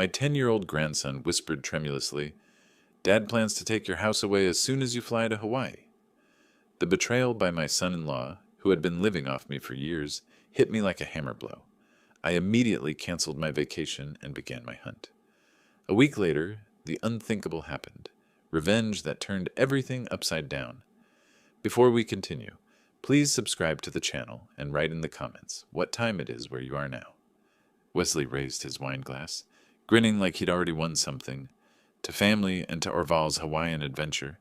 My 10-year-old grandson whispered tremulously, "Dad plans to take your house away as soon as you fly to Hawaii." The betrayal by my son-in-law, who had been living off me for years, hit me like a hammer blow. I immediately canceled my vacation and began my hunt. A week later, the unthinkable happened. Revenge that turned everything upside down. Before we continue, please subscribe to the channel and write in the comments what time it is where you are now. Wesley raised his wine glass, grinning like he'd already won something. To family and to Orval's Hawaiian adventure.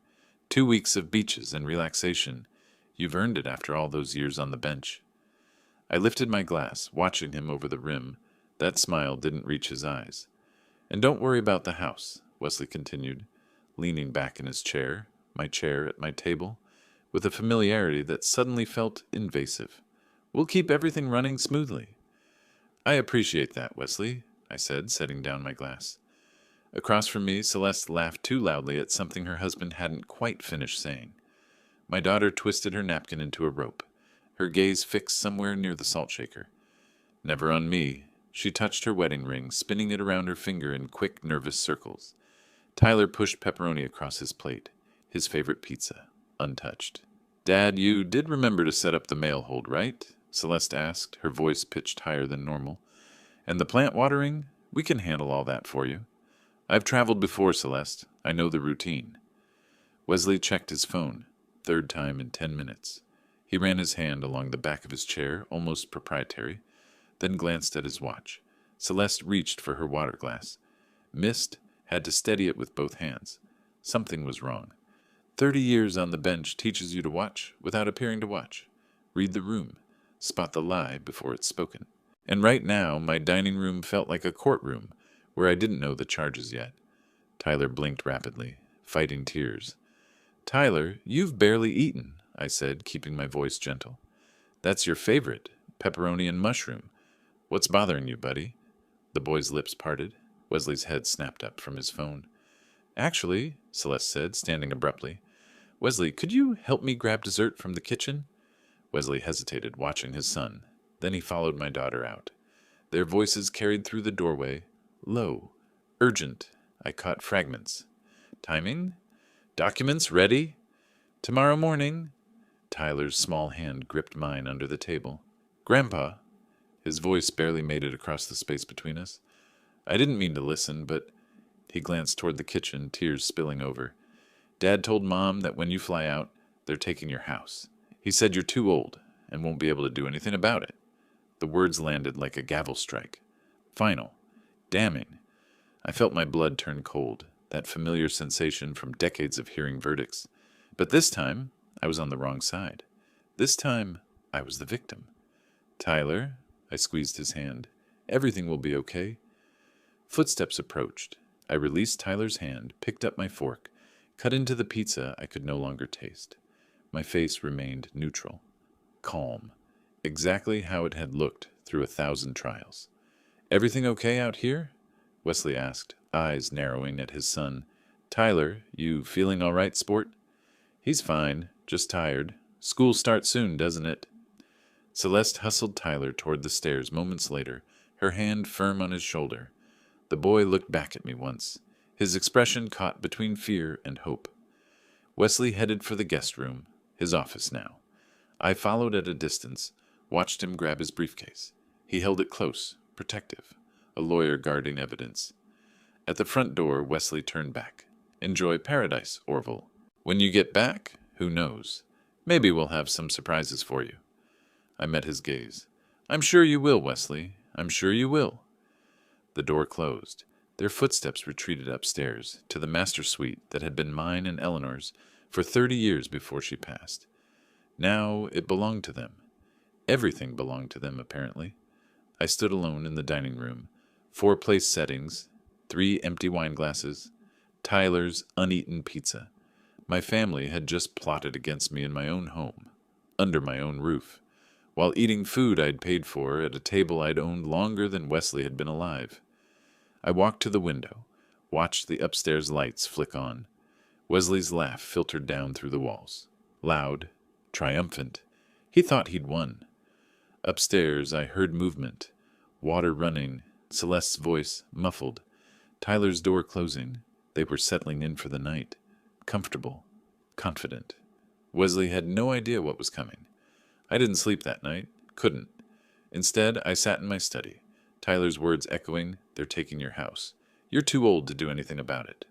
2 weeks of beaches and relaxation. You've earned it after all those years on the bench. I lifted my glass, watching him over the rim. That smile didn't reach his eyes. "And don't worry about the house," Wesley continued, leaning back in his chair, my chair at my table, with a familiarity that suddenly felt invasive. "We'll keep everything running smoothly." "I appreciate that, Wesley," I said, setting down my glass. Across from me, Celeste laughed too loudly at something her husband hadn't quite finished saying. My daughter twisted her napkin into a rope, her gaze fixed somewhere near the salt shaker. Never on me. She touched her wedding ring, spinning it around her finger in quick, nervous circles. Tyler pushed pepperoni across his plate, his favorite pizza, untouched. "Dad, you did remember to set up the mail hold, right?" Celeste asked, her voice pitched higher than normal. "And the plant watering? We can handle all that for you." "I've traveled before, Celeste. I know the routine." Wesley checked his phone, third time in 10 minutes. He ran his hand along the back of his chair, almost proprietary, then glanced at his watch. Celeste reached for her water glass. Missed, had to steady it with both hands. Something was wrong. 30 years on the bench teaches you to watch without appearing to watch. Read the room. Spot the lie before it's spoken. And right now, my dining room felt like a courtroom, where I didn't know the charges yet. Tyler blinked rapidly, fighting tears. "Tyler, you've barely eaten," I said, keeping my voice gentle. "That's your favorite, pepperoni and mushroom. What's bothering you, buddy?" The boy's lips parted. Wesley's head snapped up from his phone. "Actually," Celeste said, standing abruptly. "Wesley, could you help me grab dessert from the kitchen?" Wesley hesitated, watching his son. Then he followed my daughter out. Their voices carried through the doorway. Low. Urgent. I caught fragments. "Timing? Documents ready? Tomorrow morning?" Tyler's small hand gripped mine under the table. "Grandpa." His voice barely made it across the space between us. I didn't mean to listen, but he glanced toward the kitchen, tears spilling over. "Dad told Mom that when you fly out, they're taking your house. He said you're too old and won't be able to do anything about it." The words landed like a gavel strike. Final. Damning. I felt my blood turn cold, that familiar sensation from decades of hearing verdicts. But this time, I was on the wrong side. This time, I was the victim. "Tyler," I squeezed his hand, "everything will be okay." Footsteps approached. I released Tyler's hand, picked up my fork, cut into the pizza I could no longer taste. My face remained neutral, calm, exactly how it had looked through 1,000 trials. "Everything okay out here?" Wesley asked, eyes narrowing at his son. "Tyler, you feeling all right, sport?" "He's fine, just tired. School starts soon, doesn't it?" Celeste hustled Tyler toward the stairs moments later, her hand firm on his shoulder. The boy looked back at me once, his expression caught between fear and hope. Wesley headed for the guest room, his office now. I followed at a distance, watched him grab his briefcase. He held it close, protective, a lawyer guarding evidence. At the front door, Wesley turned back. "Enjoy paradise, Orval. When you get back, who knows? Maybe we'll have some surprises for you." I met his gaze. "I'm sure you will, Wesley. I'm sure you will." The door closed. Their footsteps retreated upstairs to the master suite that had been mine and Eleanor's for 30 years before she passed. Now it belonged to them. Everything belonged to them, apparently. I stood alone in the dining room. 4 place settings, 3 empty wine glasses, Tyler's uneaten pizza. My family had just plotted against me in my own home, under my own roof, while eating food I'd paid for at a table I'd owned longer than Wesley had been alive. I walked to the window, watched the upstairs lights flick on. Wesley's laugh filtered down through the walls. Loud, triumphant. He thought he'd won. Upstairs, I heard movement, water running, Celeste's voice muffled. Tyler's door closing. They were settling in for the night. Comfortable. Confident. Wesley had no idea what was coming. I didn't sleep that night. Couldn't. Instead, I sat in my study, Tyler's words echoing, "They're taking your house. You're too old to do anything about it."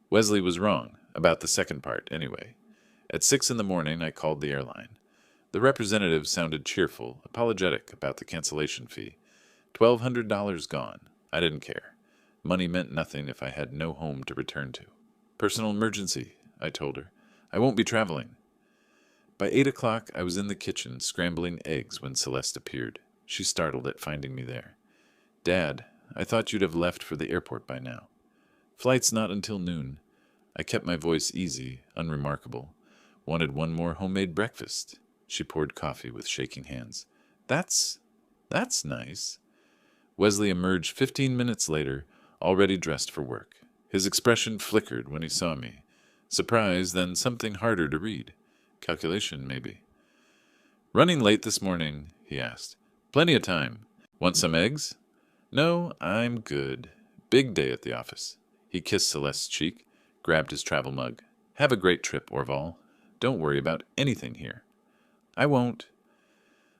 Wesley was wrong, about the second part, anyway. At 6 in the morning, I called the airline. The representative sounded cheerful, apologetic about the cancellation fee. $1,200 gone. I didn't care. Money meant nothing if I had no home to return to. "Personal emergency," I told her. "I won't be traveling." By 8 o'clock, I was in the kitchen scrambling eggs when Celeste appeared. She startled at finding me there. "Dad, I thought you'd have left for the airport by now." "Flight's not until noon." I kept my voice easy, unremarkable. "Wanted one more homemade breakfast." She poured coffee with shaking hands. That's nice." Wesley emerged 15 minutes later, already dressed for work. His expression flickered when he saw me. Surprise, then something harder to read. Calculation, maybe. "Running late this morning?" he asked. "Plenty of time. Want some eggs?" "No, I'm good. Big day at the office." He kissed Celeste's cheek, grabbed his travel mug. "Have a great trip, Orval. Don't worry about anything here." "I won't."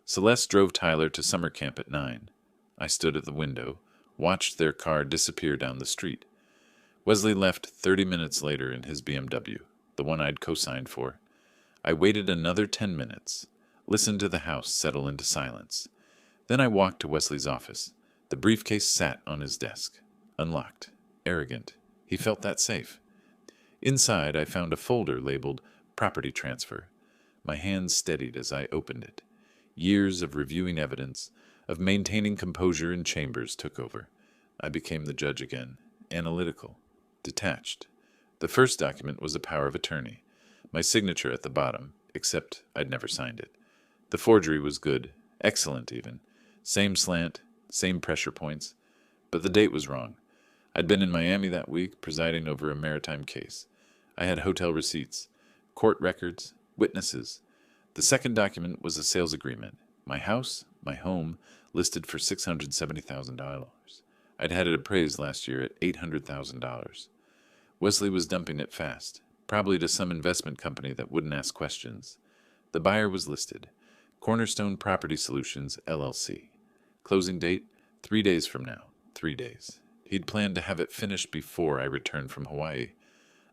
Celeste drove Tyler to summer camp at 9. I stood at the window, watched their car disappear down the street. Wesley left 30 minutes later in his BMW, the one I'd co-signed for. I waited another 10 minutes, listened to the house settle into silence. Then I walked to Wesley's office. The briefcase sat on his desk, unlocked, arrogant. He felt that safe. Inside, I found a folder labeled Property Transfer. My hands steadied as I opened it. Years of reviewing evidence, of maintaining composure in chambers took over. I became the judge again, analytical, detached. The first document was a power of attorney, my signature at the bottom, except I'd never signed it. The forgery was good, excellent even. Same slant, same pressure points. But the date was wrong. I'd been in Miami that week, presiding over a maritime case. I had hotel receipts, court records, witnesses. The second document was a sales agreement. My house, my home, listed for $670,000. I'd had it appraised last year at $800,000. Wesley was dumping it fast, probably to some investment company that wouldn't ask questions. The buyer was listed, Cornerstone Property Solutions, LLC. Closing date, 3 days from now. 3 days. He'd planned to have it finished before I returned from Hawaii.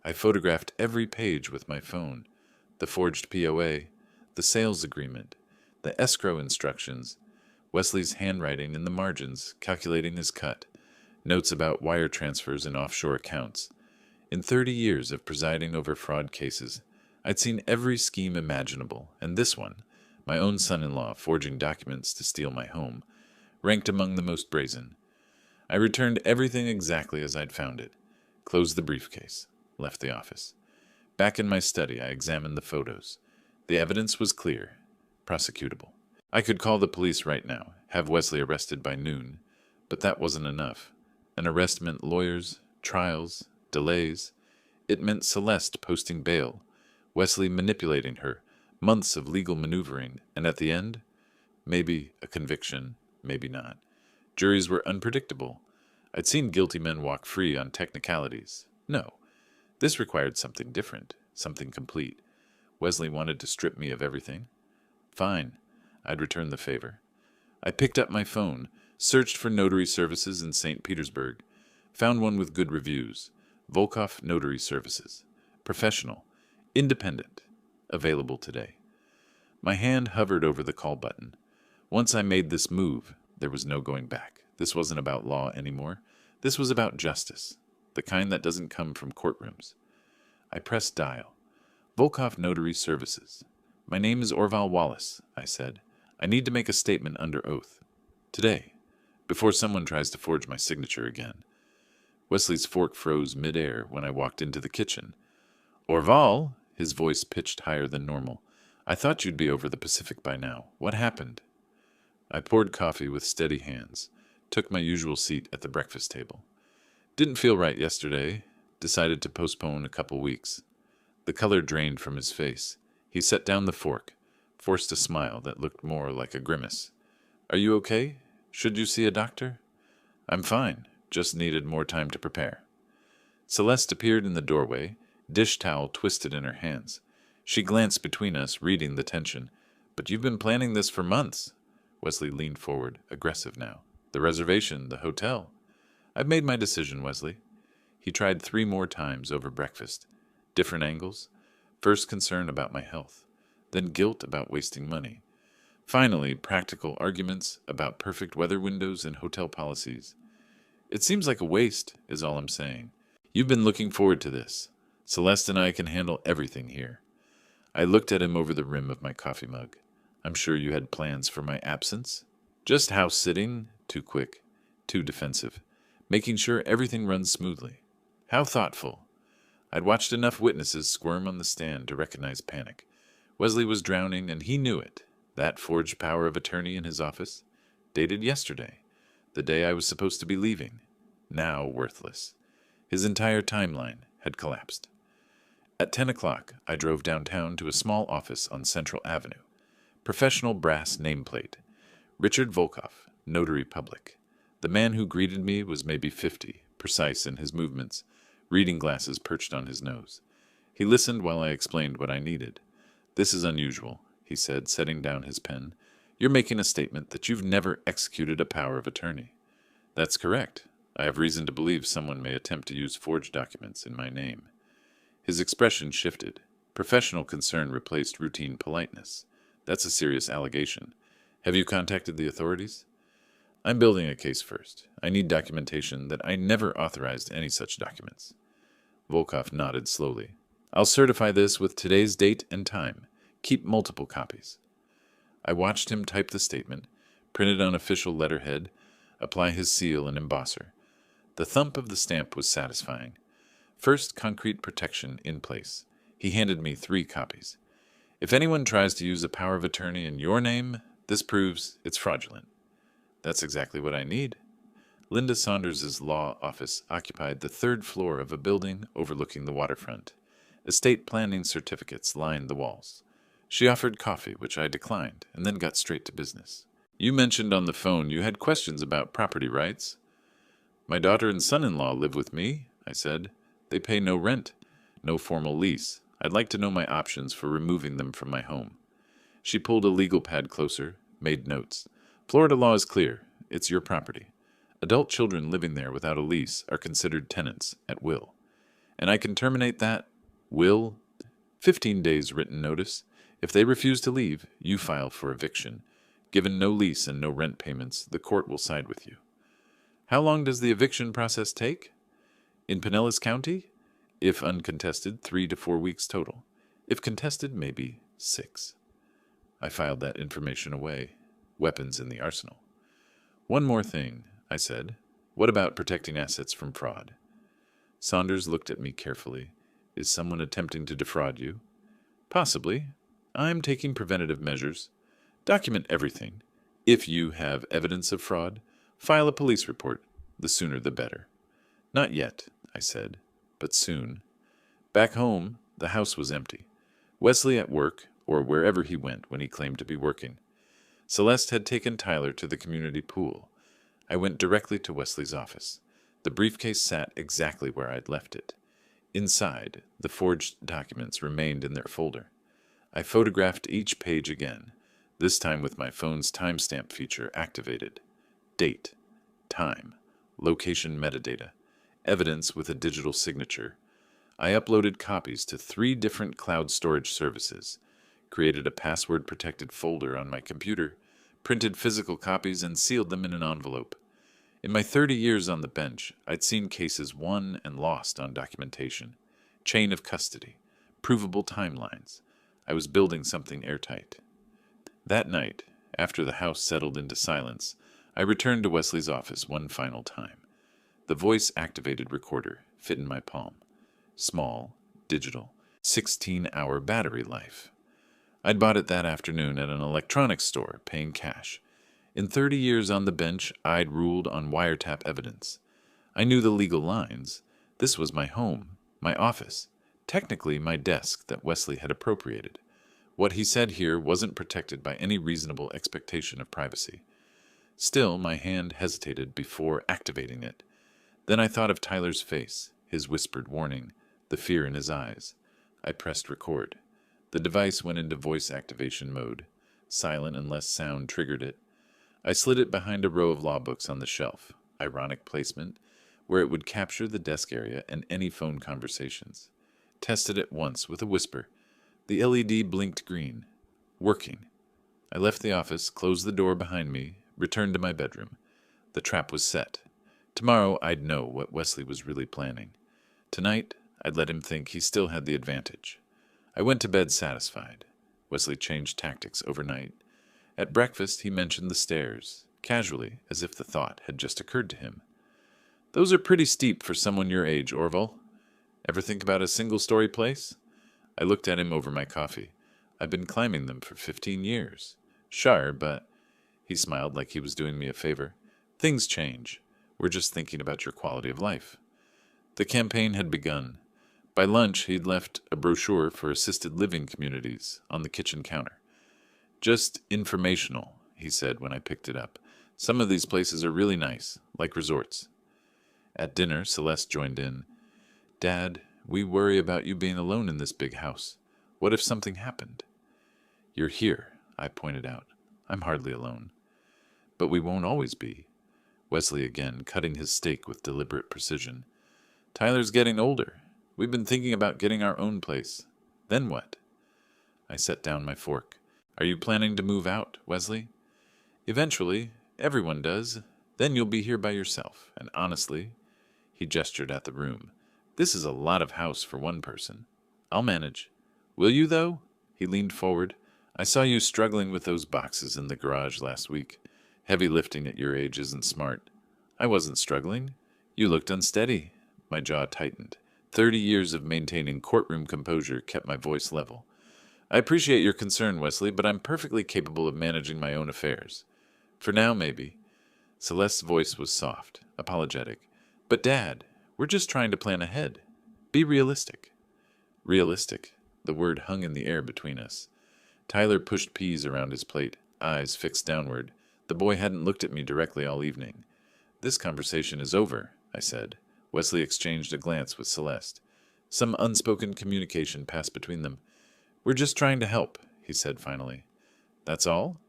I photographed every page with my phone. The forged POA, the sales agreement, the escrow instructions, Wesley's handwriting in the margins, calculating his cut, notes about wire transfers and offshore accounts. In 30 years of presiding over fraud cases, I'd seen every scheme imaginable, and this one, my own son-in-law forging documents to steal my home, ranked among the most brazen. I returned everything exactly as I'd found it, closed the briefcase, left the office. Back in my study, I examined the photos. The evidence was clear, prosecutable. I could call the police right now, have Wesley arrested by noon, but that wasn't enough. An arrest meant lawyers, trials, delays. It meant Celeste posting bail, Wesley manipulating her, months of legal maneuvering, and at the end, maybe a conviction, maybe not. Juries were unpredictable. I'd seen guilty men walk free on technicalities. No, this required something different, something complete. Wesley wanted to strip me of everything. Fine, I'd return the favor. I picked up my phone, searched for notary services in St. Petersburg, found one with good reviews. Volkov Notary Services. Professional. Independent. Available today. My hand hovered over the call button. Once I made this move, there was no going back. This wasn't about law anymore. This was about justice, the kind that doesn't come from courtrooms. I pressed dial. Volkov Notary Services. "My name is Orval Wallace," I said. "I need to make a statement under oath. Today, before someone tries to forge my signature again." Wesley's fork froze midair when I walked into the kitchen. "Orval," his voice pitched higher than normal, "I thought you'd be over the Pacific by now. What happened?" I poured coffee with steady hands, took my usual seat at the breakfast table. "Didn't feel right yesterday. Decided to postpone a couple weeks." The color drained from his face. He set down the fork, forced a smile that looked more like a grimace. "Are you okay? Should you see a doctor?" "I'm fine. just needed more time to prepare. Celeste appeared in the doorway, dish towel twisted in her hands. She glanced between us, reading the tension. "But you've been planning this for months." Wesley leaned forward, aggressive now. "The reservation, the hotel." "I've made my decision, Wesley." He tried 3 more times over breakfast. Different angles. First concern about my health. Then guilt about wasting money. Finally, practical arguments about perfect weather windows and hotel policies. "It seems like a waste," is all I'm saying. "You've been looking forward to this. Celeste and I can handle everything here." I looked at him over the rim of my coffee mug. "I'm sure you had plans for my absence?" "Just house sitting, too quick, too defensive, making sure everything runs smoothly." "How thoughtful." I'd watched enough witnesses squirm on the stand to recognize panic. Wesley was drowning, and he knew it. That forged power of attorney in his office, dated yesterday, the day I was supposed to be leaving, now worthless. His entire timeline had collapsed. At 10 o'clock, I drove downtown to a small office on Central Avenue. Professional brass nameplate. Richard Volkoff, Notary Public. The man who greeted me was maybe 50, precise in his movements, reading glasses perched on his nose. He listened while I explained what I needed. "This is unusual," he said, setting down his pen. "You're making a statement that you've never executed a power of attorney." "That's correct. I have reason to believe someone may attempt to use forged documents in my name." His expression shifted. Professional concern replaced routine politeness. "That's a serious allegation. Have you contacted the authorities?" "I'm building a case first. I need documentation that I never authorized any such documents." Volkoff nodded slowly. "I'll certify this with today's date and time. Keep multiple copies." I watched him type the statement, print it on official letterhead, apply his seal and embosser. The thump of the stamp was satisfying. First concrete protection in place. He handed me 3 copies. "If anyone tries to use a power of attorney in your name, this proves it's fraudulent." "That's exactly what I need." Linda Saunders' law office occupied the 3rd floor of a building overlooking the waterfront. Estate planning certificates lined the walls. She offered coffee, which I declined, and then got straight to business. "You mentioned on the phone you had questions about property rights." "My daughter and son-in-law live with me," I said. "They pay no rent, no formal lease. I'd like to know my options for removing them from my home." She pulled a legal pad closer, made notes. "Florida law is clear. It's your property. Adult children living there without a lease are considered tenants at will. And I can terminate that will 15 days written notice. If they refuse to leave, you file for eviction. Given no lease and no rent payments, the court will side with you." "How long does the eviction process take?" "In Pinellas County? If uncontested, 3 to 4 weeks total. If contested, maybe 6. I filed that information away. Weapons in the arsenal. "One more thing," I said. "What about protecting assets from fraud?" Saunders looked at me carefully. "Is someone attempting to defraud you?" "Possibly. I'm taking preventative measures. Document everything. If you have evidence of fraud, file a police report. The sooner the better." "Not yet," I said, "but soon." Back home, the house was empty. Wesley at work, or wherever he went when he claimed to be working. Celeste had taken Tyler to the community pool. I went directly to Wesley's office. The briefcase sat exactly where I'd left it. Inside, the forged documents remained in their folder. I photographed each page again, this time with my phone's timestamp feature activated. Date, time, location metadata, evidence with a digital signature. I uploaded copies to 3 different cloud storage services, created a password-protected folder on my computer, printed physical copies, and sealed them in an envelope. In my 30 years on the bench, I'd seen cases won and lost on documentation, chain of custody, provable timelines. I was building something airtight. That night, after the house settled into silence, I returned to Wesley's office one final time. The voice-activated recorder fit in my palm. Small, digital, 16-hour battery life. I'd bought it that afternoon at an electronics store, paying cash. In 30 years on the bench, I'd ruled on wiretap evidence. I knew the legal lines. This was my home, my office, technically my desk that Wesley had appropriated. What he said here wasn't protected by any reasonable expectation of privacy. Still, my hand hesitated before activating it. Then I thought of Tyler's face, his whispered warning, the fear in his eyes. I pressed record. The device went into voice activation mode. Silent unless sound triggered it. I slid it behind a row of law books on the shelf, ironic placement, where it would capture the desk area and any phone conversations. Tested it once with a whisper. The LED blinked green. Working. I left the office, closed the door behind me, returned to my bedroom. The trap was set. Tomorrow I'd know what Wesley was really planning. Tonight, I'd let him think he still had the advantage. I went to bed satisfied. Wesley changed tactics overnight. At breakfast, he mentioned the stairs, casually, as if the thought had just occurred to him. "Those are pretty steep for someone your age, Orville. Ever think about a single-story place?" I looked at him over my coffee. "I've been climbing them for 15 years. Sure, but—" He smiled like he was doing me a favor. "Things change. We're just thinking about your quality of life." The campaign had begun. By lunch, he'd left a brochure for assisted living communities on the kitchen counter. "Just informational," he said when I picked it up. "Some of these places are really nice, like resorts." At dinner, Celeste joined in. "Dad, we worry about you being alone in this big house. What if something happened?" "You're here," I pointed out. "I'm hardly alone." "But we won't always be." Wesley again, cutting his steak with deliberate precision. "Tyler's getting older. We've been thinking about getting our own place. Then what?" I set down my fork. "Are you planning to move out, Wesley?" "Eventually. Everyone does. Then you'll be here by yourself. And honestly," he gestured at the room, "this is a lot of house for one person. I'll manage." "Will you, though?" He leaned forward. "I saw you struggling with those boxes in the garage last week. Heavy lifting at your age isn't smart." "I wasn't struggling. You looked unsteady." My jaw tightened. 30 years of maintaining courtroom composure kept my voice level. "I appreciate your concern, Wesley, but I'm perfectly capable of managing my own affairs. For now, maybe." Celeste's voice was soft, apologetic. "But, Dad, we're just trying to plan ahead. Be realistic." Realistic. The word hung in the air between us. Tyler pushed peas around his plate, eyes fixed downward. The boy hadn't looked at me directly all evening. "This conversation is over," I said. Wesley exchanged a glance with Celeste. Some unspoken communication passed between them. "We're just trying to help," he said finally. "That's all?"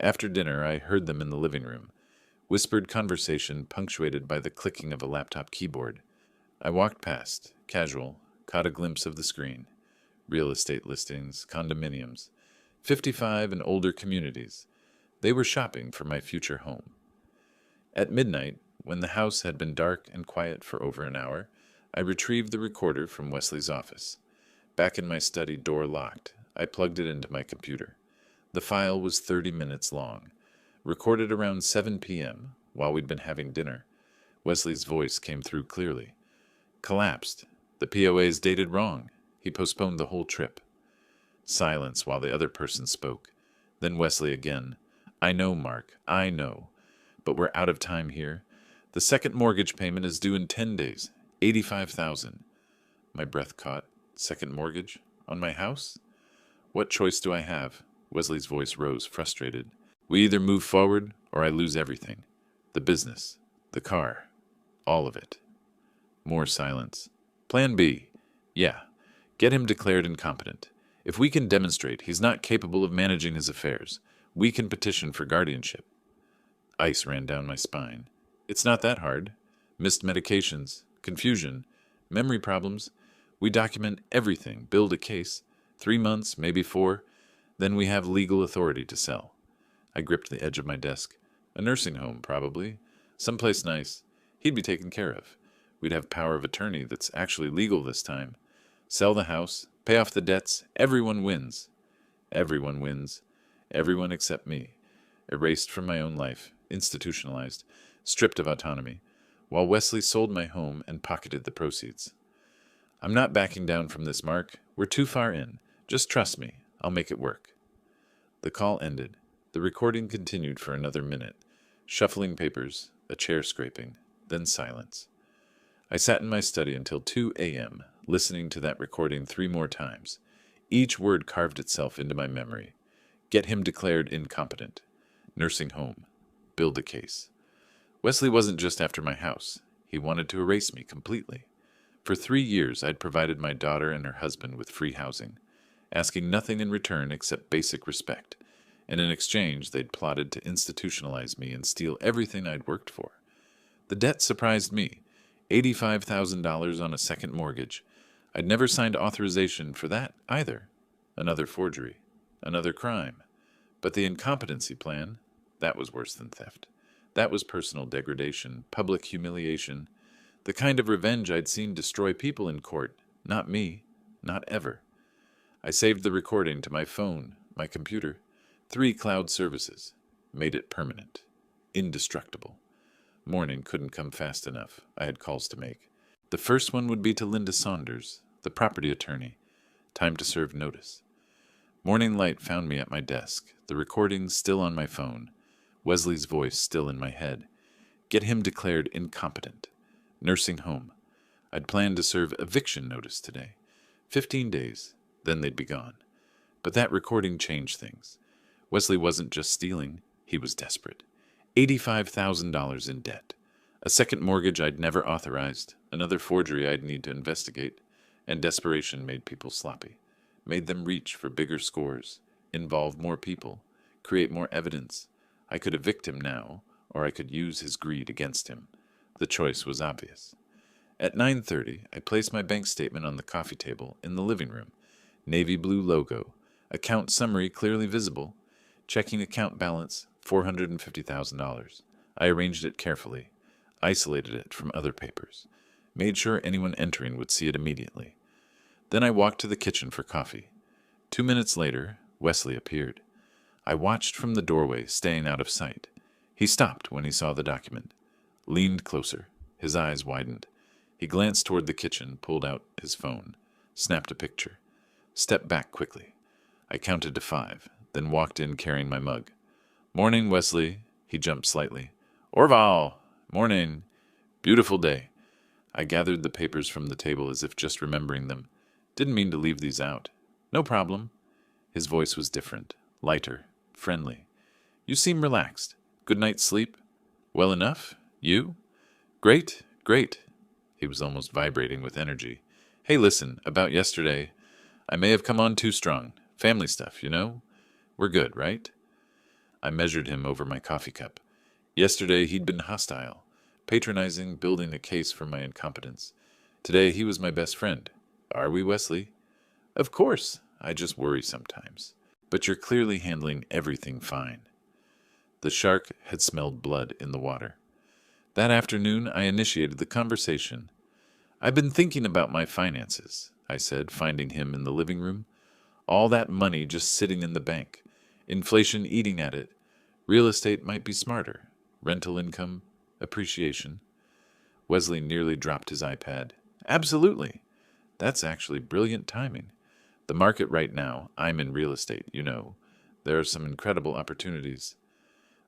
After dinner, I heard them in the living room. Whispered conversation punctuated by the clicking of a laptop keyboard. I walked past, casual, caught a glimpse of the screen. Real estate listings, condominiums, 55 and older communities. They were shopping for my future home. At midnight, when the house had been dark and quiet for over an hour, I retrieved the recorder from Wesley's office. Back in my study, door locked, I plugged it into my computer. The file was 30 minutes long. Recorded around 7 p.m., while we'd been having dinner. Wesley's voice came through clearly. "Collapsed. The POA's dated wrong. He postponed the whole trip." Silence while the other person spoke. Then Wesley again. "I know, Mark, I know. But we're out of time here. The second mortgage payment is due in 10 days. $85,000. My breath caught. Second mortgage? On my house? "What choice do I have?" Wesley's voice rose, frustrated. "We either move forward, or I lose everything. The business. The car. All of it." More silence. "Plan B. Yeah. Get him declared incompetent. If we can demonstrate he's not capable of managing his affairs, we can petition for guardianship." Ice ran down my spine. "It's not that hard. Missed medications, confusion, memory problems. We document everything, build a case. 3 months, maybe 4. Then we have legal authority to sell." I gripped the edge of my desk. "A nursing home, probably. Someplace nice. He'd be taken care of. We'd have power of attorney that's actually legal this time. Sell the house, pay off the debts. Everyone wins." Everyone wins. Everyone except me. Erased from my own life, institutionalized, stripped of autonomy, while Wesley sold my home and pocketed the proceeds. "I'm not backing down from this, Mark. We're too far in. Just trust me. I'll make it work." The call ended. The recording continued for another minute. Shuffling papers, a chair scraping, then silence. I sat in my study until 2 a.m., listening to that recording 3 more times. Each word carved itself into my memory. Get him declared incompetent. Nursing home. Build a case. Wesley wasn't just after my house. He wanted to erase me completely. For 3 years, I'd provided my daughter and her husband with free housing, asking nothing in return except basic respect, and in exchange they'd plotted to institutionalize me and steal everything I'd worked for. The debt surprised me, $85,000 on a second mortgage. I'd never signed authorization for that either. Another forgery, another crime. But the incompetency plan, that was worse than theft. That was personal degradation, public humiliation, the kind of revenge I'd seen destroy people in court. Not me, not ever. I saved the recording to my phone, my computer, 3 cloud services, made it permanent, indestructible. Morning couldn't come fast enough. I had calls to make. The first one would be to Linda Saunders, the property attorney. Time to serve notice. Morning light found me at my desk, the recording still on my phone, Wesley's voice still in my head. Get him declared incompetent. Nursing home. I'd planned to serve eviction notice today. 15 days, then they'd be gone. But that recording changed things. Wesley wasn't just stealing, he was desperate. $85,000 in debt. A second mortgage I'd never authorized, another forgery I'd need to investigate, and desperation made people sloppy. Made them reach for bigger scores, involve more people, create more evidence. I could evict him now, or I could use his greed against him. The choice was obvious. At 9:30, I placed my bank statement on the coffee table in the living room. Navy blue logo, account summary clearly visible, checking account balance, $450,000. I arranged it carefully, isolated it from other papers, made sure anyone entering would see it immediately. Then I walked to the kitchen for coffee. 2 minutes later, Wesley appeared. I watched from the doorway, staying out of sight. He stopped when he saw the document, leaned closer, his eyes widened. He glanced toward the kitchen, pulled out his phone, snapped a picture, stepped back quickly. I counted to 5, then walked in carrying my mug. Morning, Wesley. He jumped slightly. Orval! Morning. Beautiful day. I gathered the papers from the table as if just remembering them. Didn't mean to leave these out. No problem. His voice was different, lighter, friendly. You seem relaxed. Good night's sleep? Well enough? You? Great, great. He was almost vibrating with energy. Hey, listen, about yesterday. I may have come on too strong. Family stuff, you know? We're good, right? I measured him over my coffee cup. Yesterday he'd been hostile, patronizing, building a case for my incompetence. Today he was my best friend. Are we, Wesley? Of course. I just worry sometimes. But you're clearly handling everything fine. The shark had smelled blood in the water. That afternoon I initiated the conversation. I've been thinking about my finances, I said, finding him in the living room. All that money just sitting in the bank. Inflation eating at it. Real estate might be smarter. Rental income, appreciation. Wesley nearly dropped his iPad. Absolutely. That's actually brilliant timing. The market right now, I'm in real estate, you know. There are some incredible opportunities.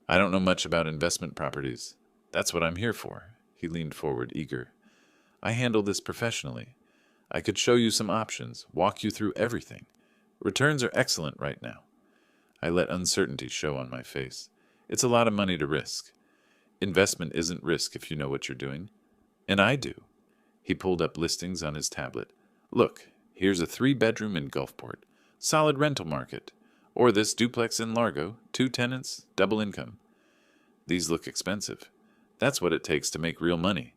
I don't know much about investment properties. That's what I'm here for. He leaned forward, eager. I handle this professionally. I could show you some options, walk you through everything. Returns are excellent right now. I let uncertainty show on my face. It's a lot of money to risk. Investment isn't risk if you know what you're doing. And I do. He pulled up listings on his tablet. Look, here's a 3-bedroom in Gulfport. Solid rental market. Or this duplex in Largo, 2 tenants, double income. These look expensive. That's what it takes to make real money.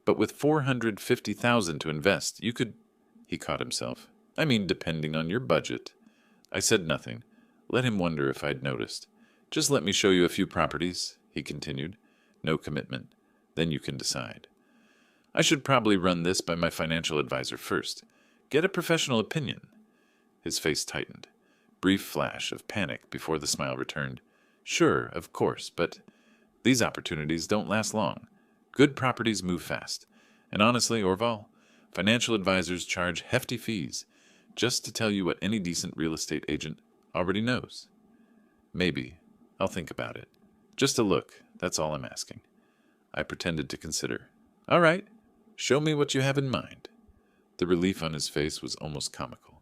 But with $450,000 to invest, you could... He caught himself. I mean, depending on your budget. I said nothing. Let him wonder if I'd noticed. Just let me show you a few properties, he continued. No commitment. Then you can decide. I should probably run this by my financial advisor first. Get a professional opinion. His face tightened. Brief flash of panic before the smile returned. Sure, of course, but these opportunities don't last long. Good properties move fast. And honestly, Orval, financial advisors charge hefty fees just to tell you what any decent real estate agent already knows. Maybe. I'll think about it. Just a look, that's all I'm asking. I pretended to consider. All right, show me what you have in mind. The relief on his face was almost comical.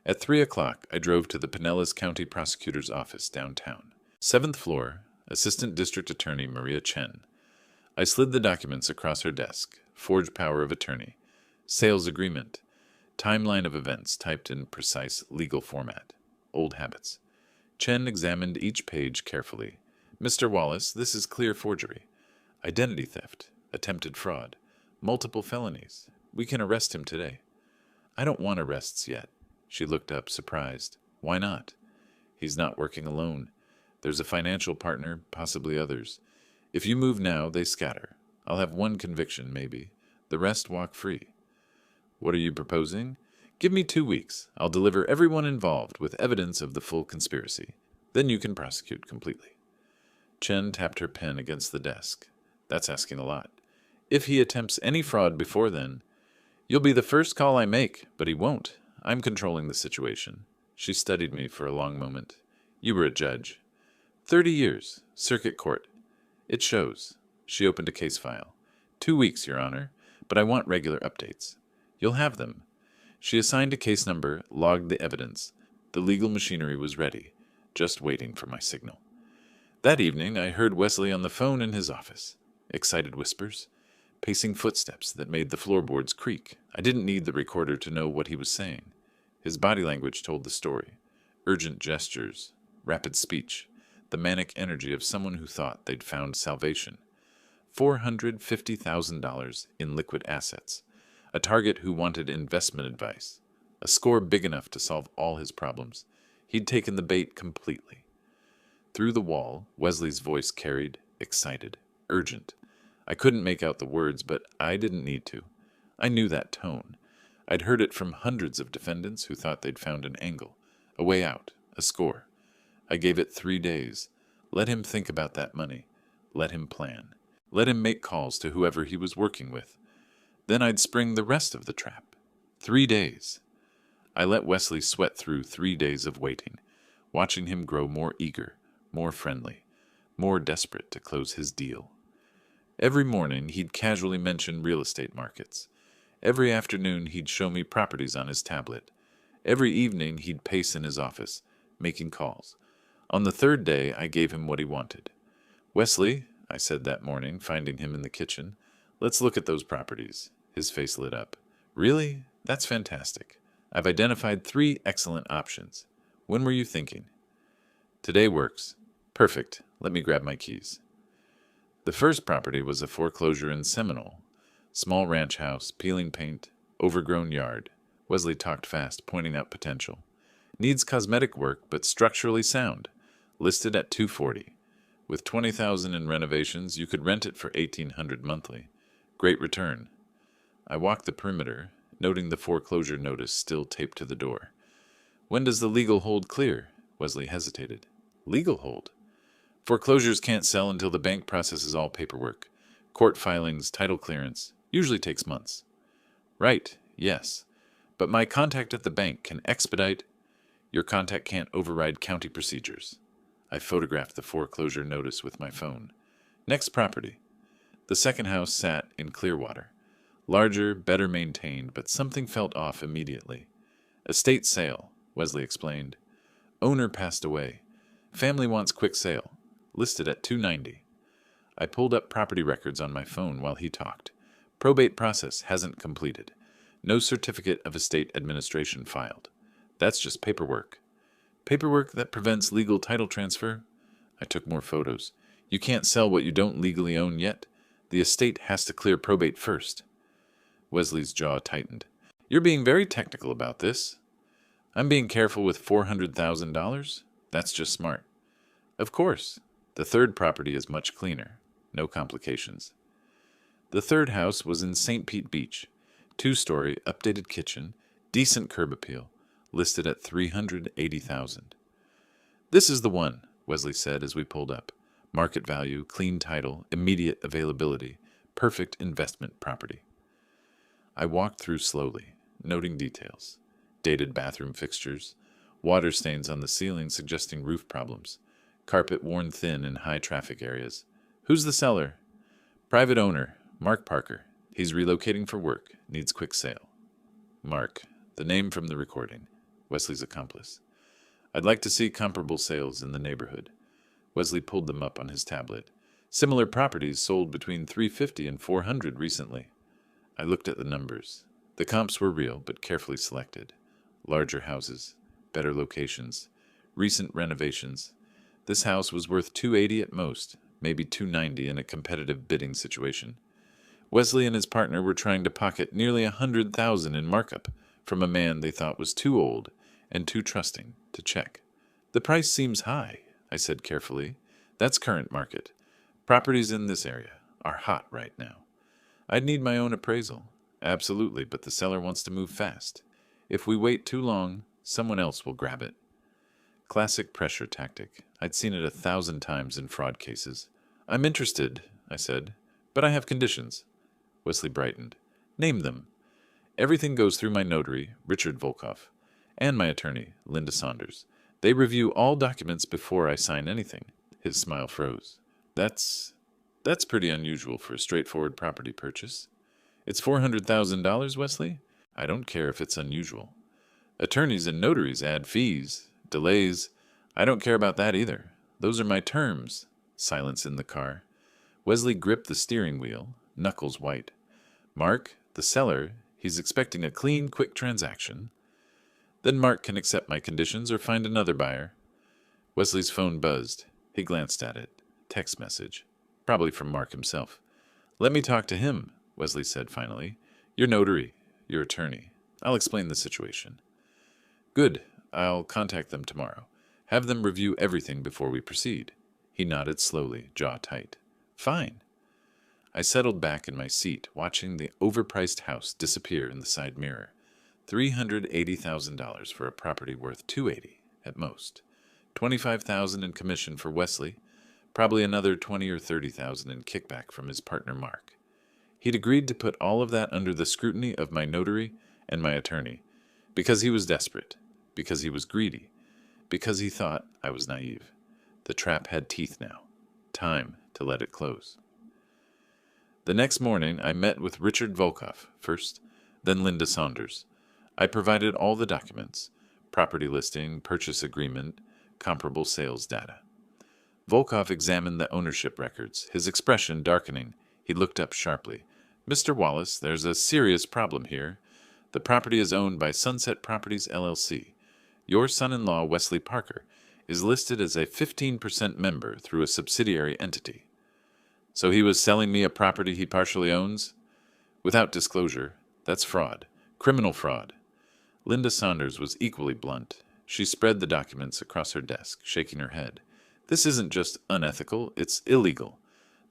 At 3 o'clock, I drove to the Pinellas County Prosecutor's office downtown. 7th floor, Assistant District Attorney Maria Chen. I slid the documents across her desk. Forged power of attorney. Sales agreement. Timeline of events typed in precise legal format. Old habits. Chen examined each page carefully. Mr. Wallace, this is clear forgery. Identity theft. Attempted fraud. Multiple felonies. We can arrest him today. I don't want arrests yet. She looked up, surprised. Why not? He's not working alone. There's a financial partner, possibly others. If you move now, they scatter. I'll have one conviction, maybe. The rest walk free. What are you proposing? Give me 2 weeks. I'll deliver everyone involved with evidence of the full conspiracy. Then you can prosecute completely. Chen tapped her pen against the desk. That's asking a lot. If he attempts any fraud before then, you'll be the first call I make, but he won't. I'm controlling the situation. She studied me for a long moment. You were a judge. 30 years. Circuit court. It shows. She opened a case file. 2 weeks, Your Honor, but I want regular updates. You'll have them. She assigned a case number, logged the evidence. The legal machinery was ready, just waiting for my signal. That evening, I heard Wesley on the phone in his office. Excited whispers, pacing footsteps that made the floorboards creak. I didn't need the recorder to know what he was saying. His body language told the story. Urgent gestures, rapid speech, the manic energy of someone who thought they'd found salvation. $450,000 in liquid assets. A target who wanted investment advice. A score big enough to solve all his problems. He'd taken the bait completely. Through the wall, Wesley's voice carried, excited, urgent. I couldn't make out the words, but I didn't need to. I knew that tone. I'd heard it from hundreds of defendants who thought they'd found an angle, a way out, a score. I gave it 3 days. Let him think about that money. Let him plan. Let him make calls to whoever he was working with. Then I'd spring the rest of the trap. 3 days. I let Wesley sweat through 3 days of waiting, watching him grow more eager, more friendly, more desperate to close his deal. Every morning he'd casually mention real estate markets. Every afternoon he'd show me properties on his tablet. Every evening he'd pace in his office, making calls. On the 3rd day I gave him what he wanted. Wesley, I said that morning, finding him in the kitchen, let's look at those properties. His face lit up. Really? That's fantastic. I've identified 3 excellent options. When were you thinking? Today works. Perfect. Let me grab my keys. The first property was a foreclosure in Seminole. Small ranch house, peeling paint, overgrown yard. Wesley talked fast, pointing out potential. Needs cosmetic work, but structurally sound. Listed at $240. With $20,000 in renovations, you could rent it for $1,800 monthly. Great return. I walked the perimeter, noting the foreclosure notice still taped to the door. When does the legal hold clear? Wesley hesitated. Legal hold? Foreclosures can't sell until the bank processes all paperwork. Court filings, title clearance, usually takes months. Right, yes. But my contact at the bank can expedite. Your contact can't override county procedures. I photographed the foreclosure notice with my phone. Next property. The second house sat in Clearwater. Larger, better maintained, but something felt off immediately. Estate sale, Wesley explained. Owner passed away. Family wants quick sale. Listed at $290. I pulled up property records on my phone while he talked. Probate process hasn't completed. No certificate of estate administration filed. That's just paperwork. Paperwork that prevents legal title transfer? I took more photos. You can't sell what you don't legally own yet. The estate has to clear probate first. Wesley's jaw tightened. You're being very technical about this. I'm being careful with $400,000? That's just smart. Of course. The third property is much cleaner. No complications. The third house was in St. Pete Beach. 2-story, updated kitchen, decent curb appeal, listed at $380,000. This is the one, Wesley said as we pulled up. Market value, clean title, immediate availability, perfect investment property. I walked through slowly, noting details. Dated bathroom fixtures, water stains on the ceiling suggesting roof problems, carpet worn thin in high traffic areas. Who's the seller? Private owner, Mark Parker. He's relocating for work, needs quick sale. Mark, the name from the recording, Wesley's accomplice. I'd like to see comparable sales in the neighborhood. Wesley pulled them up on his tablet. Similar properties sold between 350 and 400 recently. I looked at the numbers. The comps were real, but carefully selected. Larger houses, better locations, recent renovations. This house was worth 280 at most, maybe 290 in a competitive bidding situation. Wesley and his partner were trying to pocket nearly 100,000 in markup from a man they thought was too old and too trusting to check. The price seems high, I said carefully. That's current market. Properties in this area are hot right now. I'd need my own appraisal. Absolutely, but the seller wants to move fast. If we wait too long, someone else will grab it. Classic pressure tactic. I'd seen it 1,000 times in fraud cases. I'm interested, I said, but I have conditions. Wesley brightened. Name them. Everything goes through my notary, Richard Volkoff, and my attorney, Linda Saunders. They review all documents before I sign anything. His smile froze. That's pretty unusual for a straightforward property purchase. It's $400,000, Wesley? I don't care if it's unusual. Attorneys and notaries add fees, delays. I don't care about that either. Those are my terms. Silence in the car. Wesley gripped the steering wheel, knuckles white. Mark, the seller, he's expecting a clean, quick transaction. Then Mark can accept my conditions or find another buyer. Wesley's phone buzzed. He glanced at it. Text message. Probably from Mark himself. Let me talk to him, Wesley said finally. Your notary, your attorney. I'll explain the situation. Good. I'll contact them tomorrow. Have them review everything before we proceed. He nodded slowly, jaw tight. Fine. I settled back in my seat, watching the overpriced house disappear in the side mirror. $380,000 for a property worth $280 at most. $25,000 in commission for Wesley, probably another $20,000 or $30,000 in kickback from his partner Mark. He'd agreed to put all of that under the scrutiny of my notary and my attorney, because he was desperate, because he was greedy, because he thought I was naive. The trap had teeth now. Time to let it close. The next morning, I met with Richard Volkoff first, then Linda Saunders. I provided all the documents, property listing, purchase agreement, comparable sales data. Volkoff examined the ownership records, his expression darkening. He looked up sharply. Mr. Wallace, there's a serious problem here. The property is owned by Sunset Properties, LLC. Your son-in-law, Wesley Parker, is listed as a 15% member through a subsidiary entity. So he was selling me a property he partially owns? Without disclosure. That's fraud. Criminal fraud. Linda Saunders was equally blunt. She spread the documents across her desk, shaking her head. This isn't just unethical, it's illegal.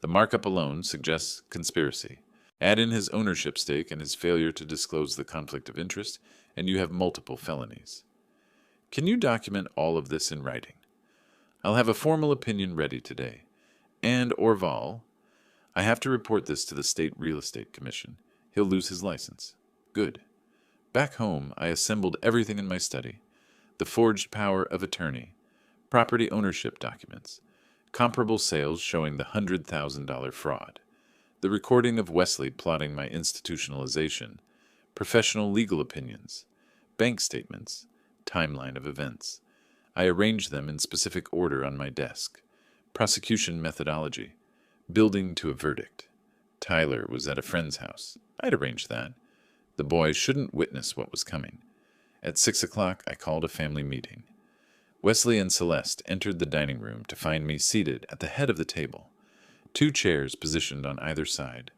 The markup alone suggests conspiracy. Add in his ownership stake and his failure to disclose the conflict of interest, and you have multiple felonies. Can you document all of this in writing? I'll have a formal opinion ready today. And Orval, I have to report this to the State Real Estate Commission. He'll lose his license. Good. Back home, I assembled everything in my study. The forged power of attorney, property ownership documents, comparable sales showing the $100,000 fraud, the recording of Wesley plotting my institutionalization, professional legal opinions, bank statements, timeline of events. I arranged them in specific order on my desk. Prosecution methodology, building to a verdict. Tyler was at a friend's house. I'd arranged that. The boy shouldn't witness what was coming. At 6 o'clock, I called a family meeting. Wesley and Celeste entered the dining room to find me seated at the head of the table. 2 chairs positioned on either side.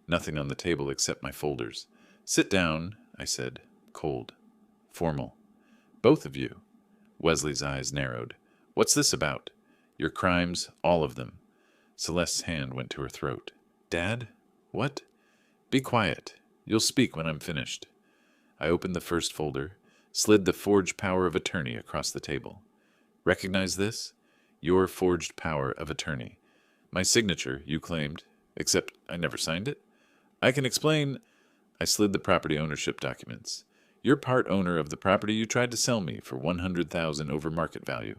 Nothing on the table except my folders. Sit down, I said, cold, formal. Both of you. Wesley's eyes narrowed. What's this about? Your crimes, all of them. Celeste's hand went to her throat. Dad? What? Be quiet. You'll speak when I'm finished. I opened the first folder, slid the forged power of attorney across the table. Recognize this? Your forged power of attorney. My signature, you claimed, except I never signed it. I can explain. I slid the property ownership documents. You're part owner of the property you tried to sell me for $100,000 over market value.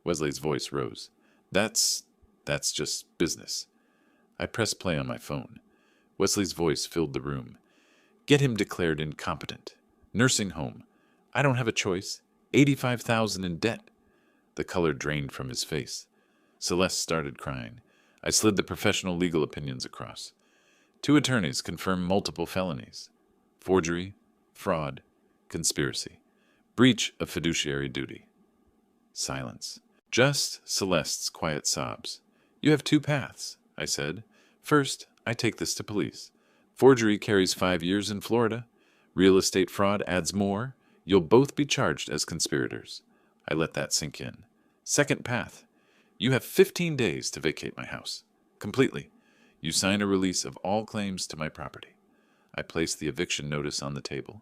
Wesley's voice rose. That's just business. I pressed play on my phone. Wesley's voice filled the room. Get him declared incompetent. Nursing home. I don't have a choice. $85,000 in debt. The color drained from his face. Celeste started crying. I slid the professional legal opinions across. 2 attorneys confirm multiple felonies: forgery, fraud, conspiracy, breach of fiduciary duty. Silence. Just Celeste's quiet sobs. You have 2 paths, I said. First, I take this to police. Forgery carries 5 years in Florida. Real estate fraud adds more. You'll both be charged as conspirators. I let that sink in. Second path. You have 15 days to vacate my house. Completely. You sign a release of all claims to my property. I place the eviction notice on the table.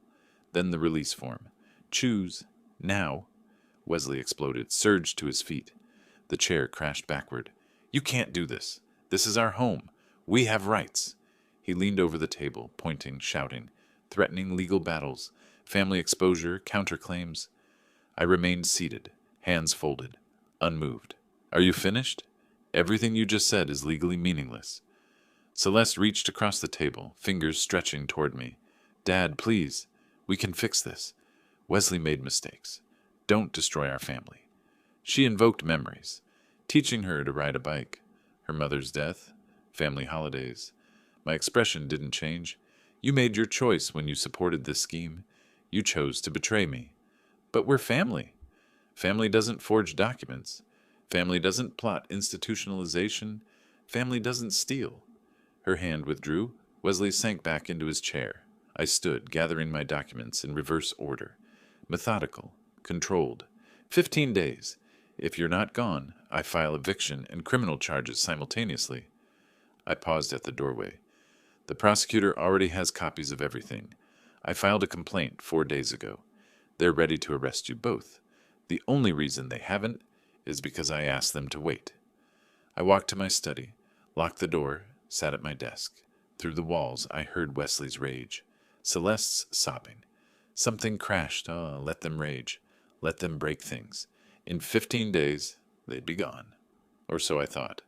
Then the release form. Choose now. Wesley exploded, surged to his feet. The chair crashed backward. You can't do this. This is our home. We have rights. He leaned over the table, pointing, shouting, threatening legal battles, family exposure, counterclaims. I remained seated, hands folded, unmoved. Are you finished? Everything you just said is legally meaningless. Celeste reached across the table, fingers stretching toward me. Dad, please. We can fix this. Wesley made mistakes. Don't destroy our family. She invoked memories, teaching her to ride a bike, her mother's death, family holidays. My expression didn't change. You made your choice when you supported this scheme. You chose to betray me. But we're family. Family doesn't forge documents. Family doesn't plot institutionalization. Family doesn't steal. Her hand withdrew. Wesley sank back into his chair. I stood, gathering my documents in reverse order. Methodical, controlled. 15 days. If you're not gone, I file eviction and criminal charges simultaneously. I paused at the doorway. The prosecutor already has copies of everything. I filed a complaint 4 days ago. They're ready to arrest you both. The only reason they haven't is because I asked them to wait. I walked to my study, locked the door, sat at my desk. Through the walls, I heard Wesley's rage. Celeste's sobbing. Something crashed. Oh, let them rage. Let them break things. In 15 days, they'd be gone. Or so I thought.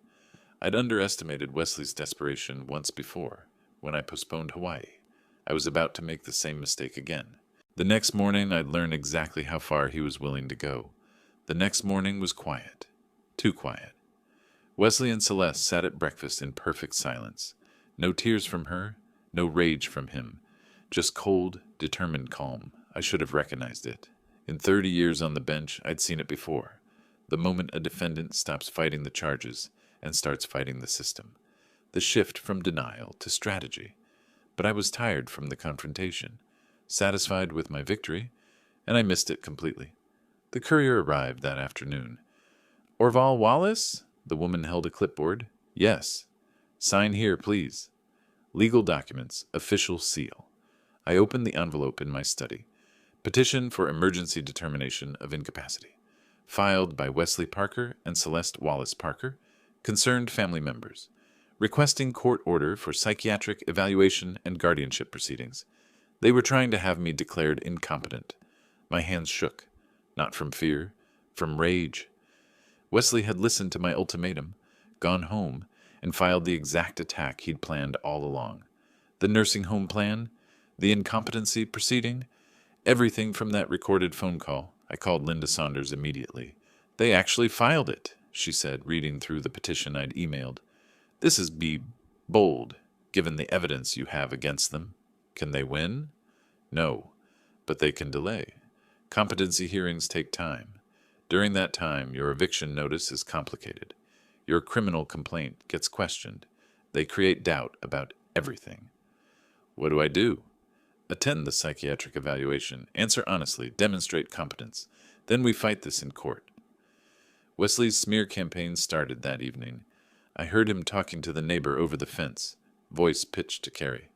I'd underestimated Wesley's desperation once before, when I postponed Hawaii. I was about to make the same mistake again. The next morning, I'd learn exactly how far he was willing to go. The next morning was quiet. Too quiet. Wesley and Celeste sat at breakfast in perfect silence. No tears from her, no rage from him. Just cold, determined calm. I should have recognized it. In 30 years on the bench, I'd seen it before. The moment a defendant stops fighting the charges and starts fighting the system. The shift from denial to strategy. But I was tired from the confrontation, satisfied with my victory, and I missed it completely. The courier arrived that afternoon. Orval Wallace? The woman held a clipboard. Yes. Sign here, please. Legal documents, official seal. I opened the envelope in my study. Petition for emergency determination of incapacity. Filed by Wesley Parker and Celeste Wallace Parker, concerned family members. Requesting court order for psychiatric evaluation and guardianship proceedings. They were trying to have me declared incompetent. My hands shook. Not from fear, from rage. Wesley had listened to my ultimatum, gone home, and filed the exact attack he'd planned all along. The nursing home plan, the incompetency proceeding, everything from that recorded phone call. I called Linda Saunders immediately. They actually filed it, she said, reading through the petition I'd emailed. This is be bold, given the evidence you have against them. Can they win? No, but they can delay. Competency hearings take time. During that time, your eviction notice is complicated. Your criminal complaint gets questioned. They create doubt about everything. What do I do? Attend the psychiatric evaluation, answer honestly, demonstrate competence. Then we fight this in court. Wesley's smear campaign started that evening. I heard him talking to the neighbor over the fence, voice pitched to Carrie.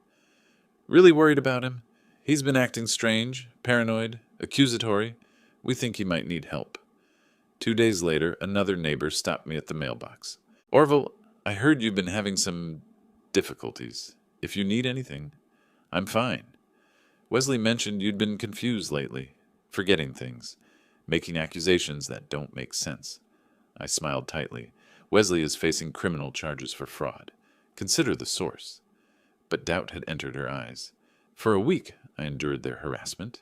Really worried about him? He's been acting strange, paranoid, accusatory. We think he might need help. 2 days later, another neighbor stopped me at the mailbox. Orville, I heard you've been having some difficulties. If you need anything, I'm fine. Wesley mentioned you'd been confused lately, forgetting things, making accusations that don't make sense. I smiled tightly. Wesley is facing criminal charges for fraud. Consider the source. But doubt had entered her eyes. For a week, I endured their harassment.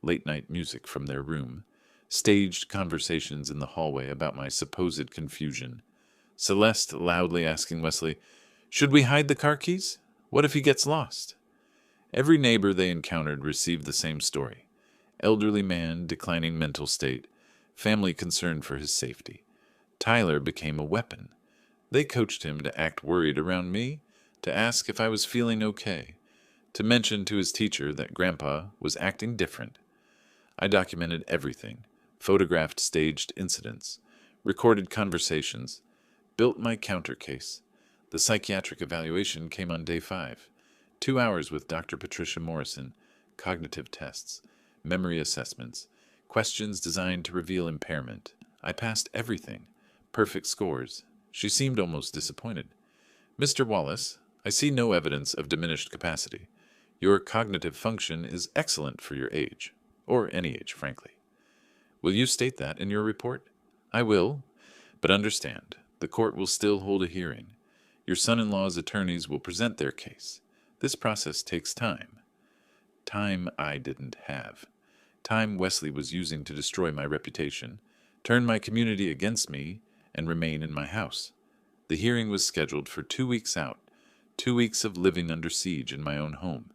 Late-night music from their room. Staged conversations in the hallway about my supposed confusion. Celeste loudly asking Wesley, "Should we hide the car keys? What if he gets lost?" Every neighbor they encountered received the same story. Elderly man, declining mental state, family concerned for his safety. Tyler became a weapon. They coached him to act worried around me, to ask if I was feeling okay, to mention to his teacher that Grandpa was acting different. I documented everything, photographed staged incidents, recorded conversations, built my counter case. The psychiatric evaluation came on day 5. 2 hours with Dr. Patricia Morrison, cognitive tests, memory assessments, questions designed to reveal impairment. I passed everything. Perfect scores. She seemed almost disappointed. "Mr. Wallace, I see no evidence of diminished capacity. Your cognitive function is excellent for your age, or any age, frankly. Will you state that in your report?" "I will, but understand, the court will still hold a hearing. Your son-in-law's attorneys will present their case. This process takes time." Time I didn't have. Time Wesley was using to destroy my reputation, turn my community against me, and remain in my house. The hearing was scheduled for 2 weeks out, 2 weeks of living under siege in my own home.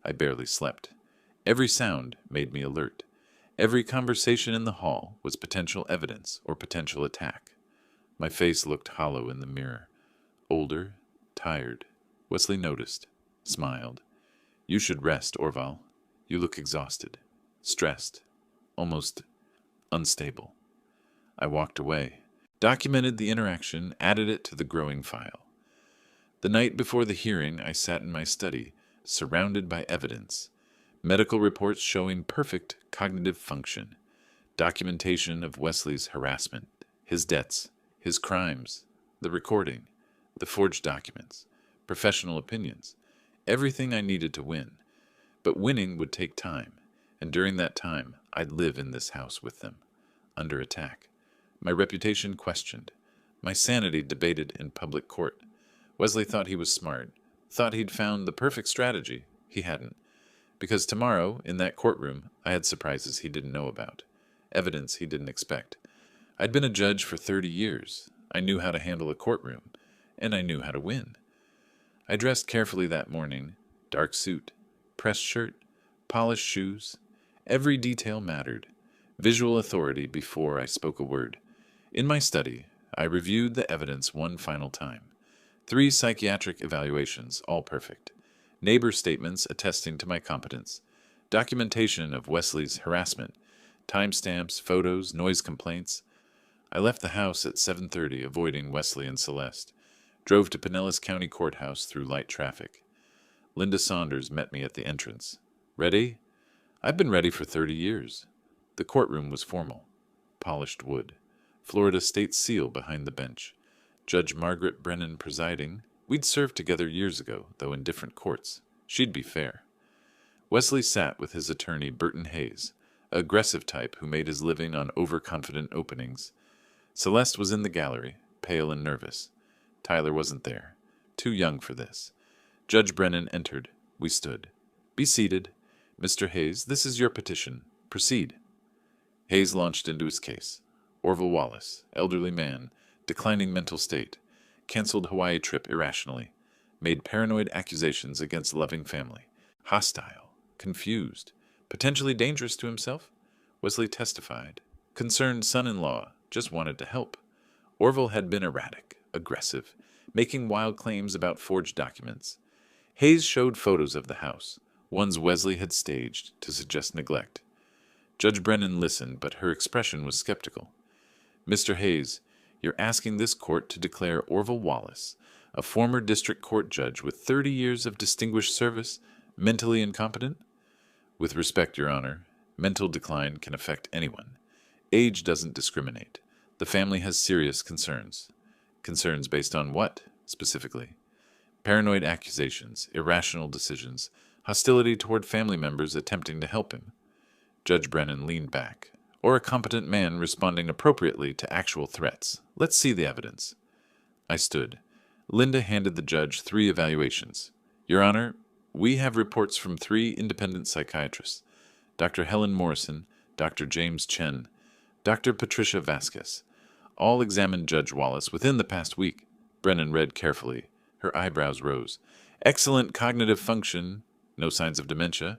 I barely slept. Every sound made me alert. Every conversation in the hall was potential evidence or potential attack. My face looked hollow in the mirror. Older, tired. Wesley noticed, smiled. "You should rest, Orval. You look exhausted, stressed, almost unstable." I walked away, documented the interaction, added it to the growing file. The night before the hearing, I sat in my study, surrounded by evidence. Medical reports showing perfect cognitive function. Documentation of Wesley's harassment, his debts, his crimes, the recording, the forged documents, professional opinions. Everything I needed to win. But winning would take time, and during that time, I'd live in this house with them, under attack. My reputation questioned. My sanity debated in public court. Wesley thought he was smart, thought he'd found the perfect strategy. He hadn't. Because tomorrow, in that courtroom, I had surprises he didn't know about, evidence he didn't expect. I'd been a judge for 30 years. I knew how to handle a courtroom, and I knew how to win. I dressed carefully that morning, dark suit, pressed shirt, polished shoes. Every detail mattered. Visual authority before I spoke a word. In my study, I reviewed the evidence one final time. 3 psychiatric evaluations, all perfect. Neighbor statements attesting to my competence. Documentation of Wesley's harassment. Timestamps, photos, noise complaints. I left the house at 7:30, avoiding Wesley and Celeste. Drove to Pinellas County Courthouse through light traffic. Linda Saunders met me at the entrance. "Ready?" "I've been ready for 30 years. The courtroom was formal. Polished wood. Florida state seal behind the bench. Judge Margaret Brennan presiding. We'd served together years ago, though in different courts. She'd be fair. Wesley sat with his attorney, Burton Hayes, a aggressive type who made his living on overconfident openings. Celeste was in the gallery, pale and nervous. Tyler wasn't there. Too young for this. Judge Brennan entered. We stood. "Be seated. Mr. Hayes, this is your petition. Proceed." Hayes launched into his case. Orval Wallace, elderly man, declining mental state, canceled Hawaii trip irrationally, made paranoid accusations against loving family, hostile, confused, potentially dangerous to himself. Wesley testified. Concerned son-in-law, just wanted to help. Orval had been erratic, aggressive, making wild claims about forged documents. Hayes showed photos of the house, ones Wesley had staged to suggest neglect. Judge Brennan listened, but her expression was skeptical. "Mr. Hayes, you're asking this court to declare Orval Wallace, a former district court judge with 30 years of distinguished service, mentally incompetent?" "With respect, Your Honor, mental decline can affect anyone. Age doesn't discriminate. The family has serious concerns." "Concerns based on what, specifically?" "Paranoid accusations, irrational decisions, hostility toward family members attempting to help him." Judge Brennan leaned back. "Or a competent man responding appropriately to actual threats. Let's see the evidence." I stood. Linda handed the judge 3 evaluations. "Your Honor, we have reports from 3 independent psychiatrists, Dr. Helen Morrison, Dr. James Chen, Dr. Patricia Vasquez. all examined Judge Wallace within the past week. Brennan read carefully. Her eyebrows rose. Excellent cognitive function, no signs of dementia,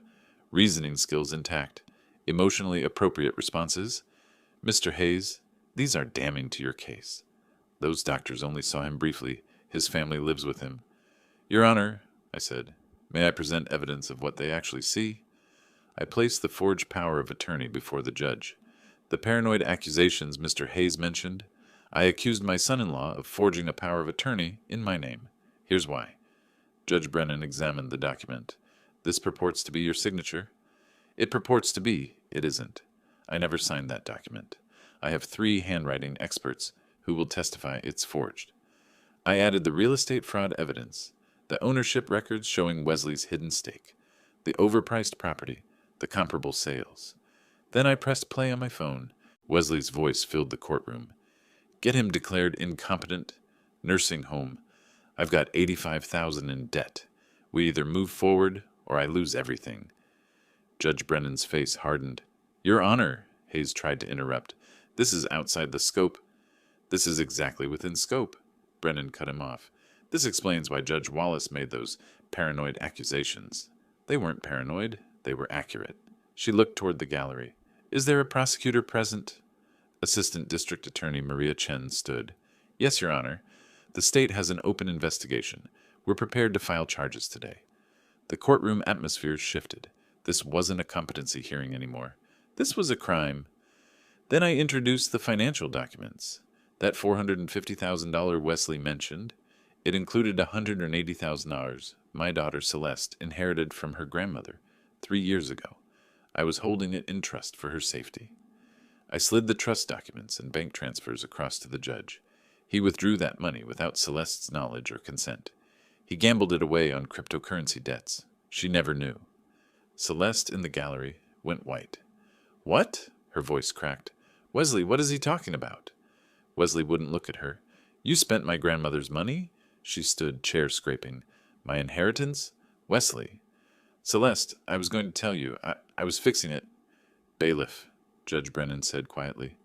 reasoning skills intact, emotionally appropriate responses. Mr. Hayes, these are damning to your case. Those doctors only saw him briefly. His family lives with him. Your Honor, I said, may I present evidence of what they actually see? I placed the forged power of attorney before the judge. The paranoid accusations Mr. Hayes mentioned, I accused my son-in-law of forging a power of attorney in my name. Here's why. Judge Brennan examined the document. This purports to be your signature. It purports to be. It isn't. I never signed that document. I have 3 handwriting experts who will testify it's forged. I added the real estate fraud evidence, the ownership records showing Wesley's hidden stake, the overpriced property, the comparable sales. Then I pressed play on my phone. Wesley's voice filled the courtroom. Get him declared incompetent. Nursing home. I've got $85,000 in debt. We either move forward or I lose everything. Judge Brennan's face hardened. Your Honor, Hayes tried to interrupt. This is outside the scope. This is exactly within scope. Brennan cut him off. This explains why Judge Wallace made those paranoid accusations. They weren't paranoid. They were accurate. She looked toward the gallery. Is there a prosecutor present? Assistant District Attorney Maria Chen stood. Yes, Your Honor. The state has an open investigation. We're prepared to file charges today. The courtroom atmosphere shifted. This wasn't a competency hearing anymore. This was a crime. Then I introduced the financial documents. That $450,000 Wesley mentioned, it included $180,000 my daughter Celeste inherited from her grandmother 3 years ago. I was holding it in trust for her safety. I slid the trust documents and bank transfers across to the judge. He withdrew that money without Celeste's knowledge or consent. He gambled it away on cryptocurrency debts. She never knew. Celeste in the gallery went white. What? Her voice cracked. Wesley, what is he talking about? Wesley wouldn't look at her. You spent my grandmother's money? She stood, chair scraping. My inheritance? Wesley. Celeste, I was going to tell you. I was fixing it. Bailiff, Judge Brennan said quietly.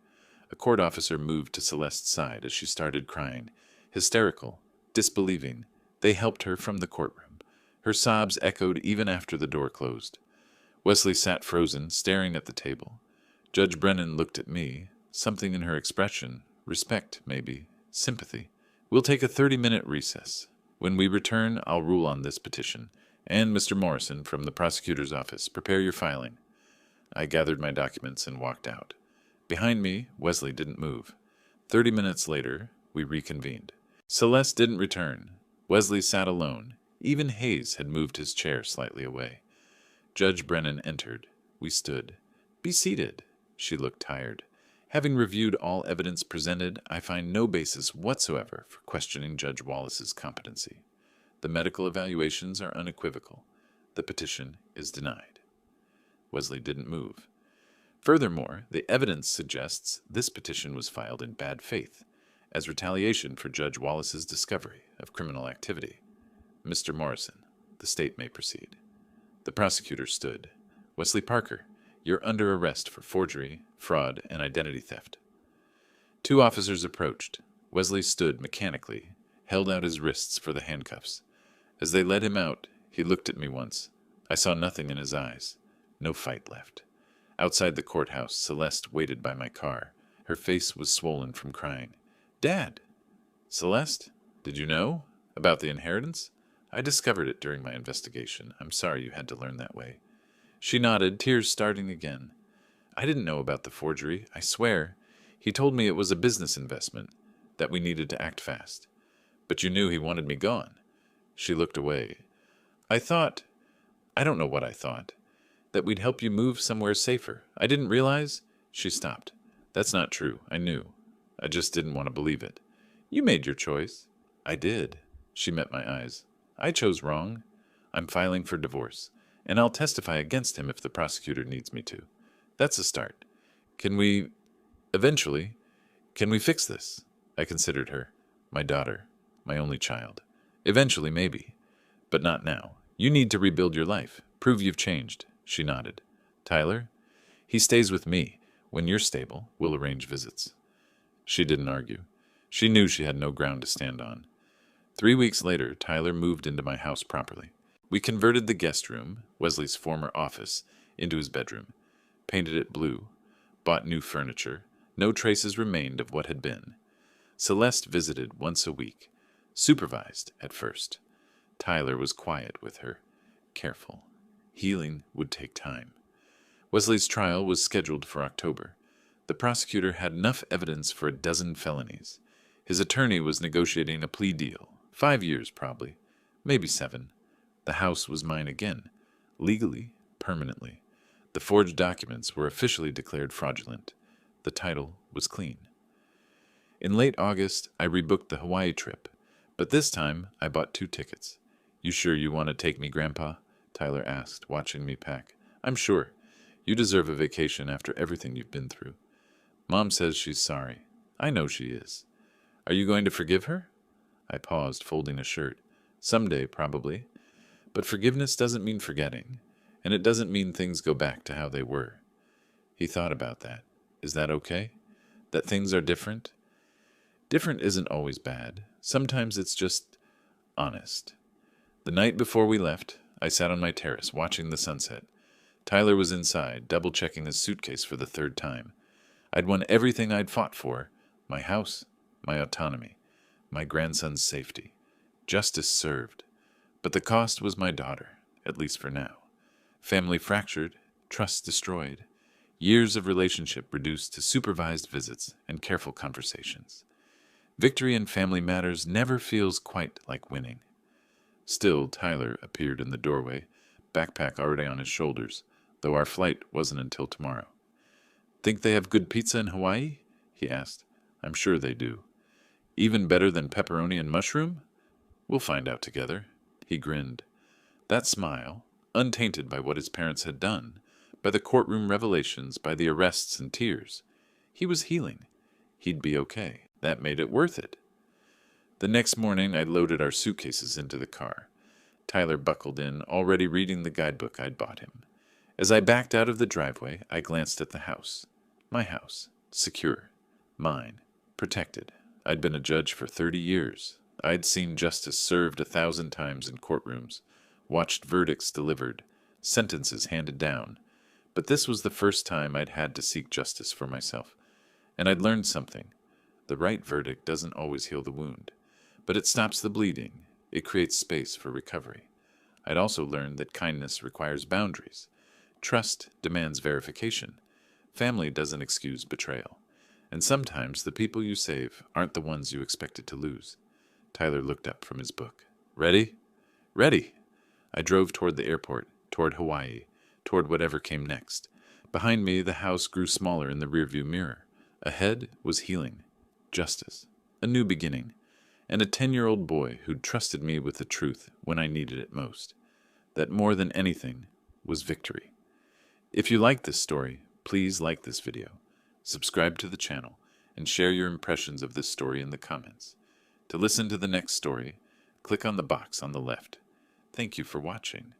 A court officer moved to Celeste's side as she started crying. Hysterical, disbelieving, they helped her from the courtroom. Her sobs echoed even after the door closed. Wesley sat frozen, staring at the table. Judge Brennan looked at me, something in her expression, respect, maybe, sympathy. We'll take a 30-minute recess. When we return, I'll rule on this petition. And Mr. Morrison, from the prosecutor's office, prepare your filing. I gathered my documents and walked out. Behind me, Wesley didn't move. 30 minutes later, we reconvened. Celeste didn't return. Wesley sat alone. Even Hayes had moved his chair slightly away. Judge Brennan entered. We stood. Be seated. She looked tired. Having reviewed all evidence presented, I find no basis whatsoever for questioning Judge Wallace's competency. The medical evaluations are unequivocal. The petition is denied. Wesley didn't move. Furthermore, the evidence suggests this petition was filed in bad faith, as retaliation for Judge Wallace's discovery of criminal activity. Mr. Morrison, the state may proceed. The prosecutor stood. Wesley Parker, you're under arrest for forgery, fraud, and identity theft. 2 officers approached. Wesley stood mechanically, held out his wrists for the handcuffs. As they led him out, he looked at me once. I saw nothing in his eyes. No fight left. Outside the courthouse, Celeste waited by my car. Her face was swollen from crying. Dad! Celeste, did you know about the inheritance? I discovered it during my investigation. I'm sorry you had to learn that way. She nodded, tears starting again. I didn't know about the forgery, I swear. He told me it was a business investment, that we needed to act fast. But you knew he wanted me gone. She looked away. I don't know what I thought. That we'd help you move somewhere safer. I didn't realize. She stopped. That's not true. I knew. I just didn't want to believe it. You made your choice. I did. She met my eyes. I chose wrong. I'm filing for divorce, and I'll testify against him if the prosecutor needs me to. That's a start. Can we fix this? I considered her. My daughter. My only child. Eventually, maybe. But not now. You need to rebuild your life. Prove you've changed. She nodded. Tyler? He stays with me. When you're stable, we'll arrange visits. She didn't argue. She knew she had no ground to stand on. 3 weeks later, Tyler moved into my house properly. We converted the guest room, Wesley's former office, into his bedroom, painted it blue, bought new furniture. No traces remained of what had been. Celeste visited once a week, supervised at first. Tyler was quiet with her, careful. Healing would take time. Wesley's trial was scheduled for October. The prosecutor had enough evidence for a dozen felonies. His attorney was negotiating a plea deal, 5 years probably, maybe 7. The house was mine again, legally, permanently. The forged documents were officially declared fraudulent. The title was clean. In late August, I rebooked the Hawaii trip, but this time I bought 2 tickets. "You sure you want to take me, Grandpa?" Tyler asked, watching me pack. "I'm sure. You deserve a vacation after everything you've been through." "Mom says she's sorry. I know she is." "Are you going to forgive her?" I paused, folding a shirt. "Someday, probably. But forgiveness doesn't mean forgetting, and it doesn't mean things go back to how they were." He thought about that. "Is that okay? That things are different?" Different isn't always bad. Sometimes it's just honest. The night before we left, I sat on my terrace watching the sunset. Tyler was inside, double-checking his suitcase for the 3rd time. I'd won everything I'd fought for: my house, my autonomy, my grandson's safety. Justice served. But the cost was my daughter, at least for now. Family fractured, trust destroyed. Years of relationship reduced to supervised visits and careful conversations. Victory in family matters never feels quite like winning. Still, Tyler appeared in the doorway, backpack already on his shoulders, though our flight wasn't until tomorrow. "Think they have good pizza in Hawaii?" he asked. "I'm sure they do." "Even better than pepperoni and mushroom?" "We'll find out together." He grinned. That smile, untainted by what his parents had done, by the courtroom revelations, by the arrests and tears. He was healing. He'd be okay. That made it worth it. The next morning, I loaded our suitcases into the car. Tyler buckled in, already reading the guidebook I'd bought him. As I backed out of the driveway, I glanced at the house. My house. Secure. Mine. Protected. I'd been a judge for 30 years. I'd seen justice served 1,000 times in courtrooms, watched verdicts delivered, sentences handed down. But this was the first time I'd had to seek justice for myself. And I'd learned something. The right verdict doesn't always heal the wound, but it stops the bleeding. It creates space for recovery. I'd also learned that kindness requires boundaries. Trust demands verification. Family doesn't excuse betrayal. And sometimes the people you save aren't the ones you expected to lose. Tyler looked up from his book. "Ready?" "Ready." I drove toward the airport, toward Hawaii, toward whatever came next. Behind me, the house grew smaller in the rearview mirror. Ahead was healing, justice, a new beginning, and a 10-year-old boy who'd trusted me with the truth when I needed it most. That more than anything was victory. If you like this story, please like this video, subscribe to the channel, and share your impressions of this story in the comments. To listen to the next story, click on the box on the left. Thank you for watching.